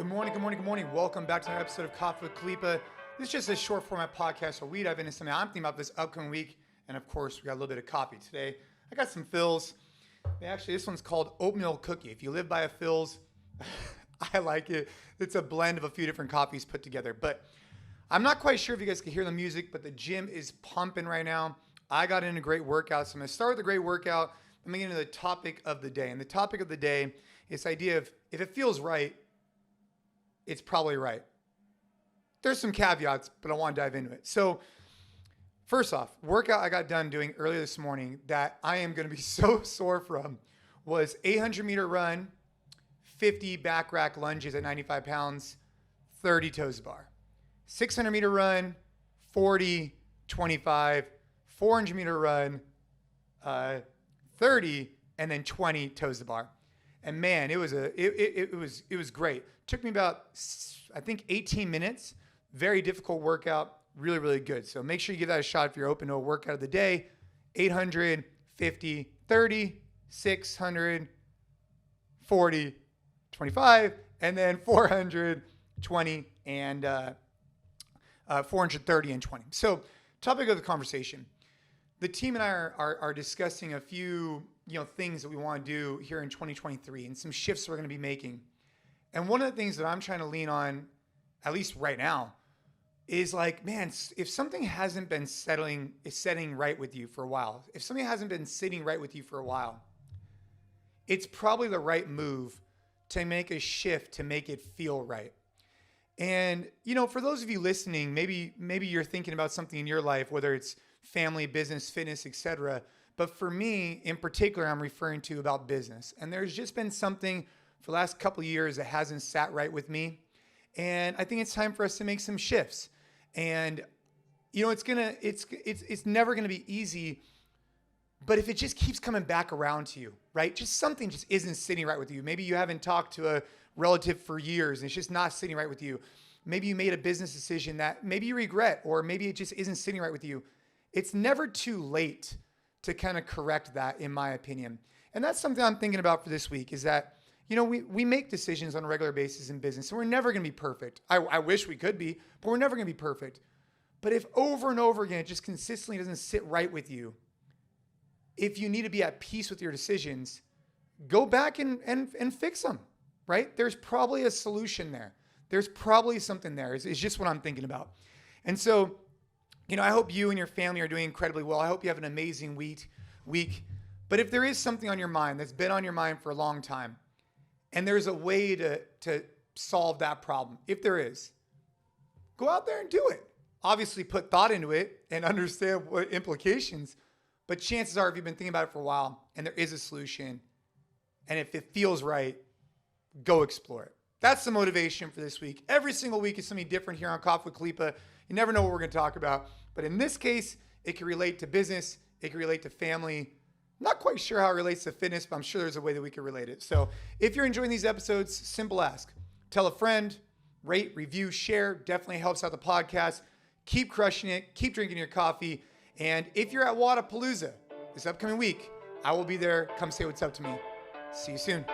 Good morning. Welcome back to another episode of Coffee with Khalipa. This is just a short format podcast where we dive into something I'm thinking about this upcoming week. And of course, we got a little bit of coffee today. I got some Phil's. Actually, this one's called Oatmeal Cookie. If you live by a Phil's, I like it. It's a blend of a few different coffees put together. But I'm not quite sure if you guys can hear the music, but the gym is pumping right now. I got in a great workout. So I'm going to start with a great workout. I'm going to get into the topic of the day. And the topic of the day is the idea of if it feels right, it's probably right. There's some caveats, but I want to dive into it. So first off, workout I got done doing earlier this morning that I am going to be so sore from was 800 meter run, 50 back rack lunges at 95 pounds, 30 toes to bar. 600 meter run, 40, 25, 400 meter run, 30, and then 20 toes to bar. And man, it was great. Took me about, I think, 18 minutes. Very difficult workout. Really, really good. So make sure you give that a shot if you're open to a workout of the day. 800, 50, 30, 600, 40, 25, and then 400, 20, and 430 and 20. So topic of the conversation. The team and I are discussing a few things that we want to do here in 2023 and some shifts we're going to be making. And one of the things that I'm trying to lean on, at least right now, is like, man, if something hasn't been setting right with you for a while, if something hasn't been sitting right with you for a while, it's probably the right move to make a shift to make it feel right. And, for those of you listening, maybe you're thinking about something in your life, whether it's family, business, fitness, etc. But for me, in particular, I'm referring to about business. And there's just been something for the last couple of years that hasn't sat right with me. And I think it's time for us to make some shifts. And, it's never going to be easy. But if it just keeps coming back around to you, right? Just something just isn't sitting right with you. Maybe you haven't talked to a relative for years and it's just not sitting right with you. Maybe you made a business decision that maybe you regret, or maybe it just isn't sitting right with you. It's never too late to kind of correct that, in my opinion. And that's something I'm thinking about for this week is that, we make decisions on a regular basis in business, and we're never going to be perfect. I wish we could be, but we're never going to be perfect. But if over and over again, it just consistently doesn't sit right with you, if you need to be at peace with your decisions, go back and fix them, right? There's probably a solution there. There's probably something there. It's just what I'm thinking about. And so, I hope you and your family are doing incredibly well. I hope you have an amazing week. But if there is something on your mind that's been on your mind for a long time, and there's a way to solve that problem, if there is, go out there and do it. Obviously, put thought into it and understand what implications. But chances are, if you've been thinking about it for a while and there is a solution, and if it feels right, go explore it. That's the motivation for this week. Every single week is something different here on Coffee with Khalipa. You never know what we're going to talk about. But in this case, it can relate to business. It can relate to family. Not quite sure how it relates to fitness, but I'm sure there's a way that we can relate it. So if you're enjoying these episodes, simple ask. Tell a friend, rate, review, share. Definitely helps out the podcast. Keep crushing it. Keep drinking your coffee. And if you're at Wadapalooza this upcoming week, I will be there. Come say what's up to me. See you soon.